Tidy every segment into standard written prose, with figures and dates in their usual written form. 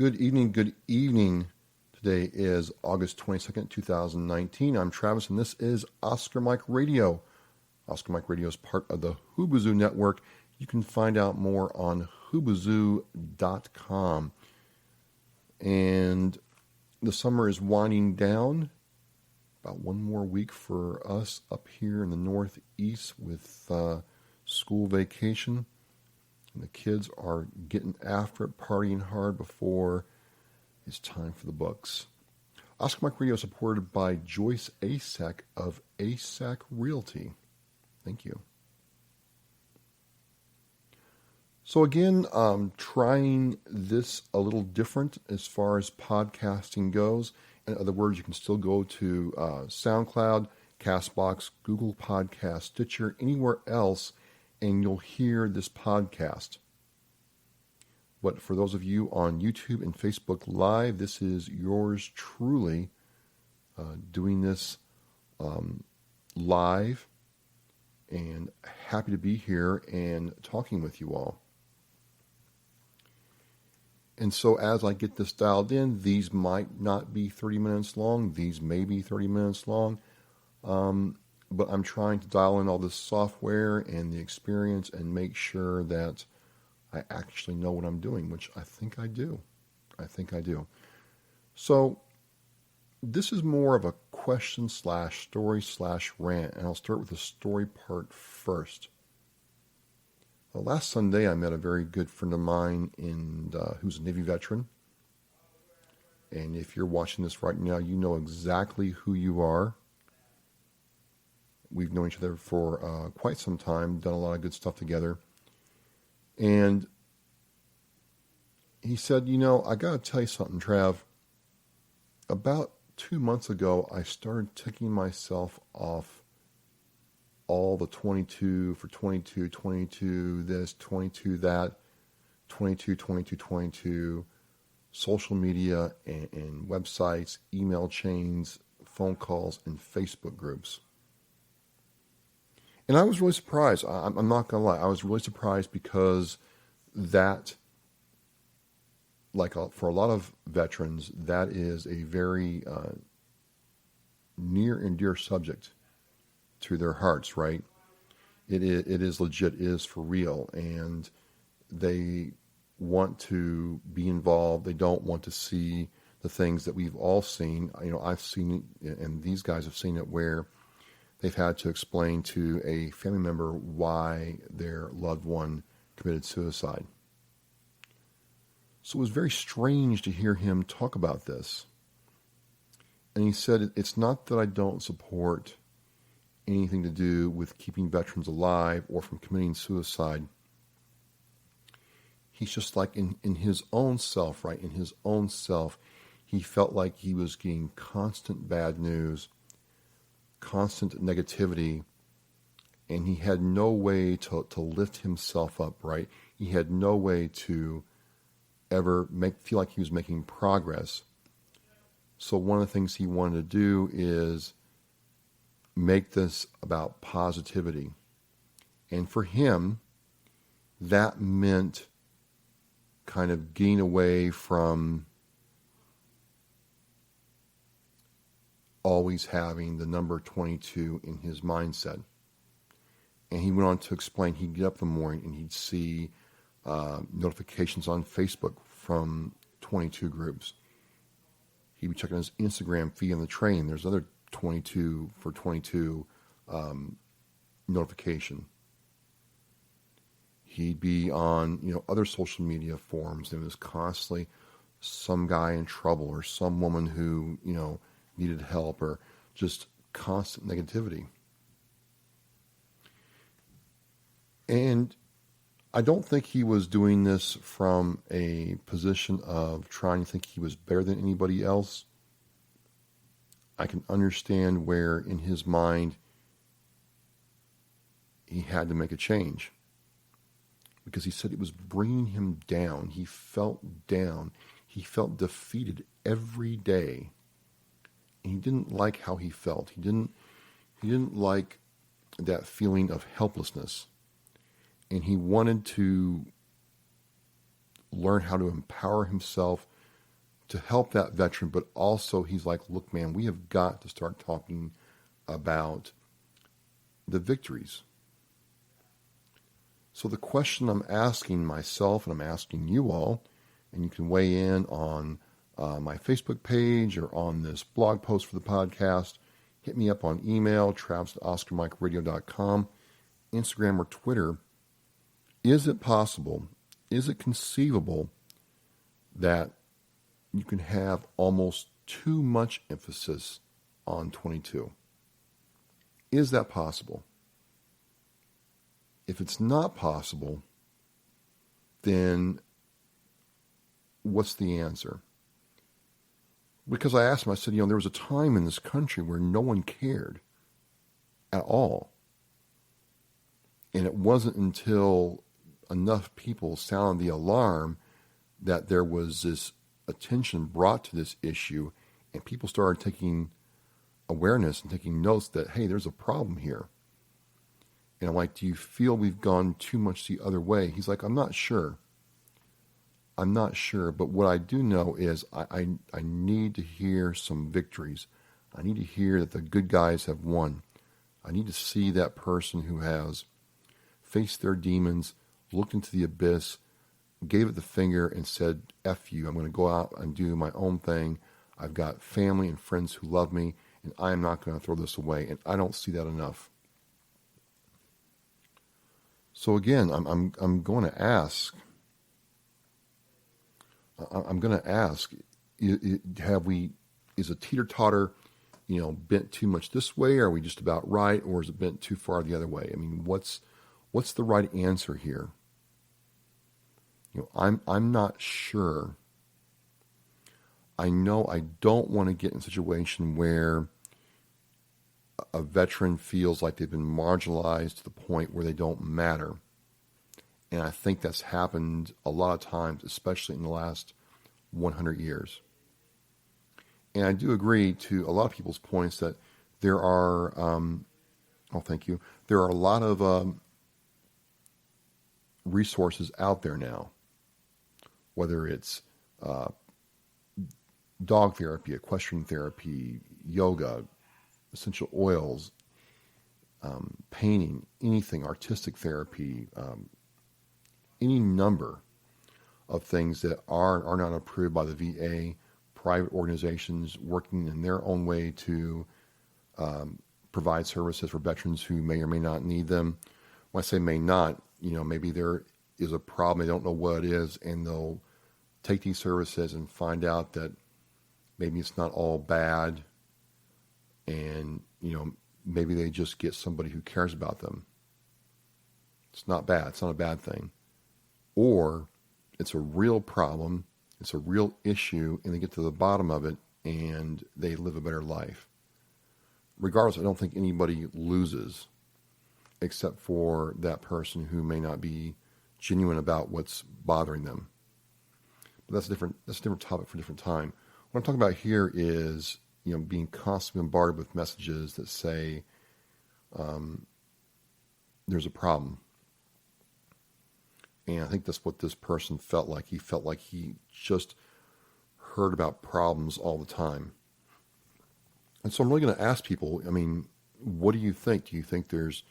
Good evening, good evening. Today is August 22nd, 2019. I'm Travis, and this is Oscar Mike Radio. Oscar Mike Radio is part of the Hubazoo Network. You can find out more on hubazoo.com. And the summer is winding down. About one more week for us up here in the Northeast with school vacation. And the kids are getting after it, partying hard before it's time for the books. Oscar Mike Radio is supported by Joyce Asack of Asack Realty. Thank you. So again, trying this a little different as far as podcasting goes. In other words, you can still go to SoundCloud, CastBox, Google Podcast, Stitcher, anywhere else, and you'll hear this podcast. But for those of you on YouTube and Facebook Live, this is yours truly doing this live, and happy to be here and talking with you all. And so as I get this dialed in, these might not be 30 minutes long. These may be 30 minutes long. But I'm trying to dial in all this software and the experience and make sure that I actually know what I'm doing, which I think I do. So this is more of a question / story / rant, and I'll start with the story part first. Last Sunday, I met a very good friend of mine who's a Navy veteran. And if you're watching this right now, you know exactly who you are. We've known each other for quite some time, done a lot of good stuff together. And he said, I got to tell you something, Trav. About 2 months ago, I started ticking myself off all the 22 for 22, 22 this, 22 that, 22, 22, 22, social media and websites, email chains, phone calls, and Facebook groups. And I was really surprised. I'm not going to lie. I was really surprised because that, for a lot of veterans, that is a very near and dear subject to their hearts, right? It is legit, it is for real. And they want to be involved. They don't want to see the things that we've all seen. I've seen it, and these guys have seen it, where they've had to explain to a family member why their loved one committed suicide. So it was very strange to hear him talk about this. And he said, it's not that I don't support anything to do with keeping veterans alive or from committing suicide. He's just like in his own self, right? In his own self, he felt like he was getting constant bad news, constant negativity, and he had no way to lift himself up, right? He had no way to ever feel like he was making progress. So one of the things he wanted to do is make this about positivity. And for him, that meant kind of getting away from always having the number 22 in his mindset. And he went on to explain he'd get up in the morning and he'd see notifications on Facebook from 22 groups. He'd be checking his Instagram feed on the train. There's another 22 for 22 notification. He'd be on other social media forums. There was constantly some guy in trouble or some woman who needed help, or just constant negativity. And I don't think he was doing this from a position of trying to think he was better than anybody else. I can understand where in his mind he had to make a change, because he said it was bringing him down. He felt down. He felt defeated every day. And he didn't like how he felt. He didn't like that feeling of helplessness. And he wanted to learn how to empower himself to help that veteran, but also he's like, look, man, we have got to start talking about the victories. So the question I'm asking myself and I'm asking you all, and you can weigh in on my Facebook page or on this blog post for the podcast, hit me up on email, travis@oscarmikeradio.com, Instagram or Twitter. Is it possible, is it conceivable that you can have almost too much emphasis on 22? Is that possible? If it's not possible, then what's the answer? Because I asked him, I said, there was a time in this country where no one cared at all. And it wasn't until enough people sounded the alarm that there was this attention brought to this issue, and people started taking awareness and taking notes that, hey, there's a problem here. And I'm like, do you feel we've gone too much the other way? He's like, I'm not sure. But what I do know is I need to hear some victories. I need to hear that the good guys have won. I need to see that person who has faced their demons, looked into the abyss, gave it the finger and said, F you, I'm going to go out and do my own thing. I've got family and friends who love me, and I am not going to throw this away. And I don't see that enough. So again, I'm going to ask, is a teeter-totter, bent too much this way? Are we just about right? Or is it bent too far the other way? I mean, what's the right answer here? I'm not sure. I know I don't want to get in a situation where a veteran feels like they've been marginalized to the point where they don't matter. And I think that's happened a lot of times, especially in the last 100 years. And I do agree to a lot of people's points that there are, there are a lot of resources out there now, whether it's dog therapy, equestrian therapy, yoga, essential oils, painting, anything, artistic therapy, any number of things that are not approved by the VA, private organizations working in their own way to provide services for veterans who may or may not need them. When I say may not, maybe there is a problem, they don't know what it is, and they'll take these services and find out that maybe it's not all bad, and, maybe they just get somebody who cares about them. It's not bad. It's not a bad thing. Or it's a real problem. It's a real issue, and they get to the bottom of it, and they live a better life. Regardless, I don't think anybody loses, except for that person who may not be genuine about what's bothering them. But that's a different topic for a different time. What I'm talking about here is, being constantly bombarded with messages that say there's a problem. And I think that's what this person felt like. He felt like he just heard about problems all the time. And so I'm really going to ask people, what do you think? Do you think there's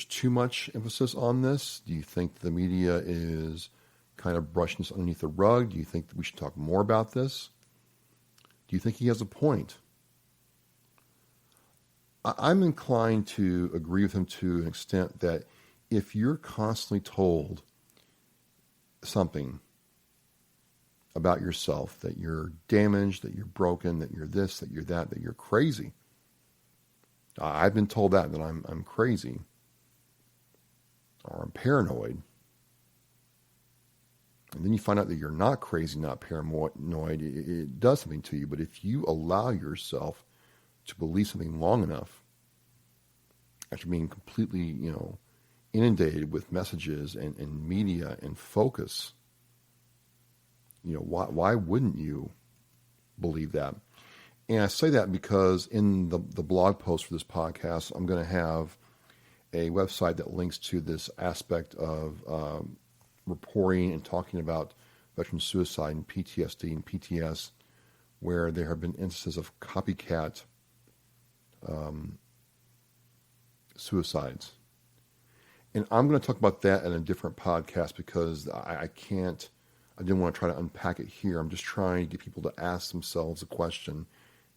too much emphasis on this? Do you think the media is kind of brushing this underneath the rug? Do you think that we should talk more about this? Do you think he has a point? I'm inclined to agree with him to an extent that if you're constantly told something about yourself, that you're damaged, that you're broken, that you're this, that you're that you're crazy. I've been told that I'm crazy or I'm paranoid. And then you find out that you're not crazy, not paranoid. It does something to you. But if you allow yourself to believe something long enough, after being completely, inundated with messages and media and focus, why wouldn't you believe that? And I say that because in the blog post for this podcast, I'm going to have a website that links to this aspect of reporting and talking about veteran suicide and PTSD and PTS where there have been instances of copycat suicides. And I'm going to talk about that in a different podcast because I didn't want to try to unpack it here. I'm just trying to get people to ask themselves a question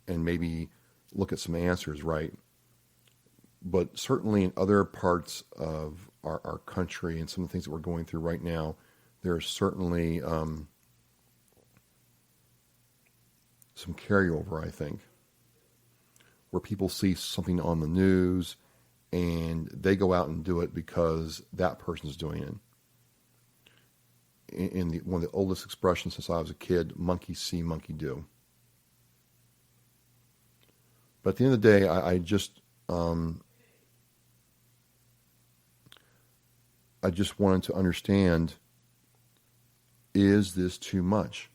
and maybe look at some answers, right? But certainly in other parts of our country and some of the things that we're going through right now, there's certainly some carryover, I think, where people see something on the news and they go out and do it because that person's doing it. One of the oldest expressions since I was a kid, monkey see, monkey do. But at the end of the day, I just wanted to understand, is this too much?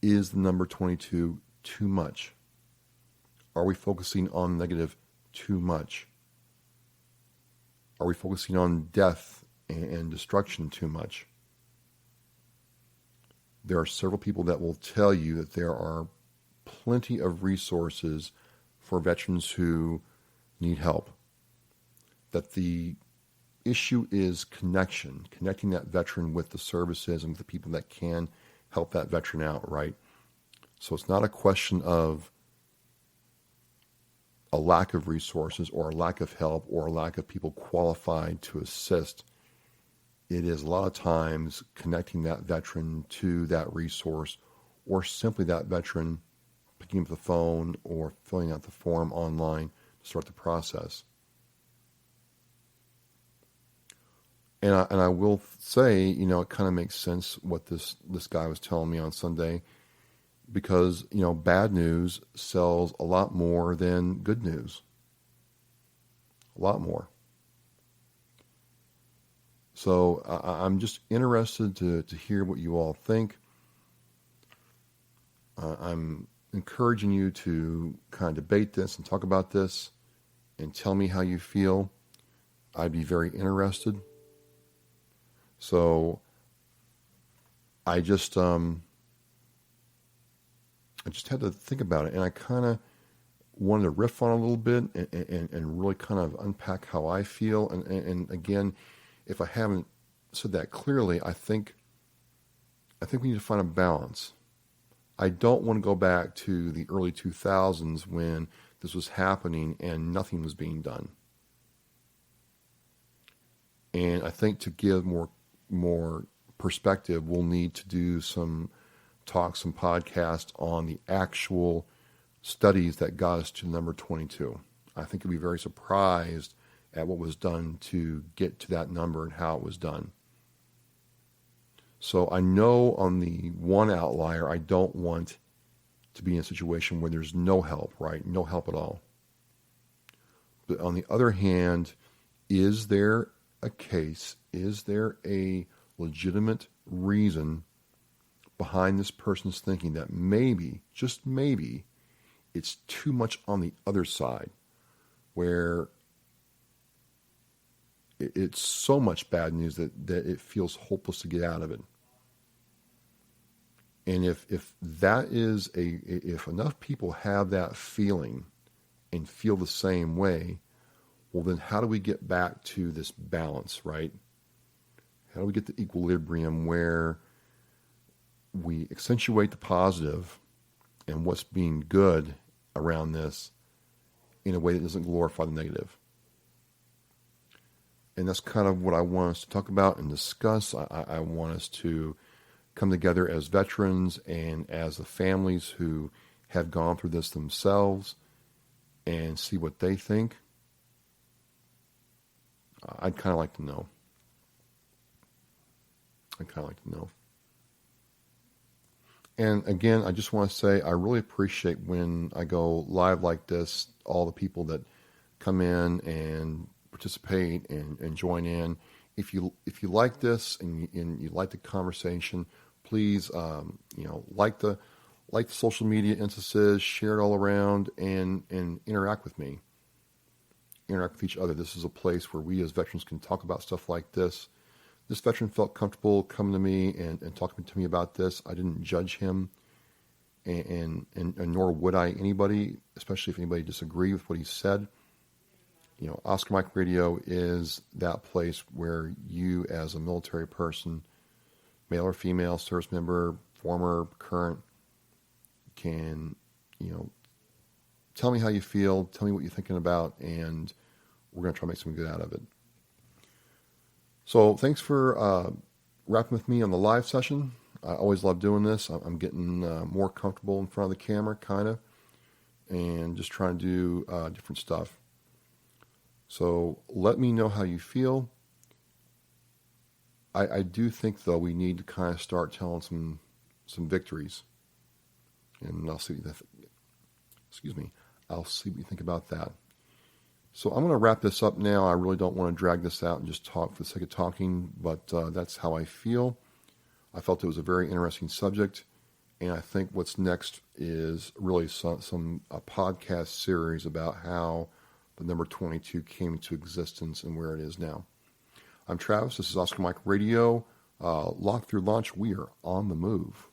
Is the number 22 too much? Are we focusing on negative too much? Are we focusing on death and destruction too much? There are several people that will tell you that there are plenty of resources for veterans who need help. That the issue is connecting that veteran with the services and with the people that can help that veteran out, right? So it's not a question of a lack of resources or a lack of help or a lack of people qualified to assist. It is a lot of times connecting that veteran to that resource, or simply that veteran picking up the phone or filling out the form online to start the process. And I will say, it kind of makes sense what this guy was telling me on Sunday, because, bad news sells a lot more than good news. A lot more. So I'm just interested to hear what you all think. I'm encouraging you to kind of debate this and talk about this and tell me how you feel. I'd be very interested. So I just had to think about it, and I kind of wanted to riff on it a little bit and really kind of unpack how I feel. And again, if I haven't said that clearly, I think we need to find a balance. I don't want to go back to the early 2000s when this was happening and nothing was being done. And I think to give more perspective, we'll need to do some podcasts on the actual studies that got us to number 22. I think you'll be very surprised at what was done to get to that number and how it was done. So I know on the one outlier, I don't want to be in a situation where there's no help, right? No help at all. But on the other hand, is there a case? Is there a legitimate reason behind this person's thinking that maybe, just maybe, it's too much on the other side, where it's so much bad news that it feels hopeless to get out of it? And if that is if enough people have that feeling and feel the same way, well, then how do we get back to this balance, right? How do we get the equilibrium where we accentuate the positive and what's being good around this in a way that doesn't glorify the negative? And that's kind of what I want us to talk about and discuss. I want us to come together as veterans and as the families who have gone through this themselves and see what they think. I'd kind of like to know. And again, I just want to say I really appreciate when I go live like this, all the people that come in and participate and join in. If you like this and you like the conversation, please like the social media instances, share it all around, and interact with me. Interact with each other. This is a place where we as veterans can talk about stuff like this. This veteran felt comfortable coming to me and talking to me about this. I didn't judge him. and nor would I anybody, especially if anybody disagreed with what he said. Oscar Mike Radio is that place where you, as a military person, male or female, service member, former, current, can, tell me how you feel, tell me what you're thinking about, and we're going to try to make something good out of it. So thanks for rapping with me on the live session. I always love doing this. I'm getting more comfortable in front of the camera, kind of, and just trying to do different stuff. So let me know how you feel. I do think, though, we need to kind of start telling some victories, and I'll see what I'll see what you think about that. So I'm going to wrap this up now. I really don't want to drag this out and just talk for the sake of talking, but that's how I feel. I felt it was a very interesting subject, and I think what's next is really some podcast series about how the number 22 came into existence and where it is now. I'm Travis. This is Oscar Mike Radio. Lock through launch. We are on the move.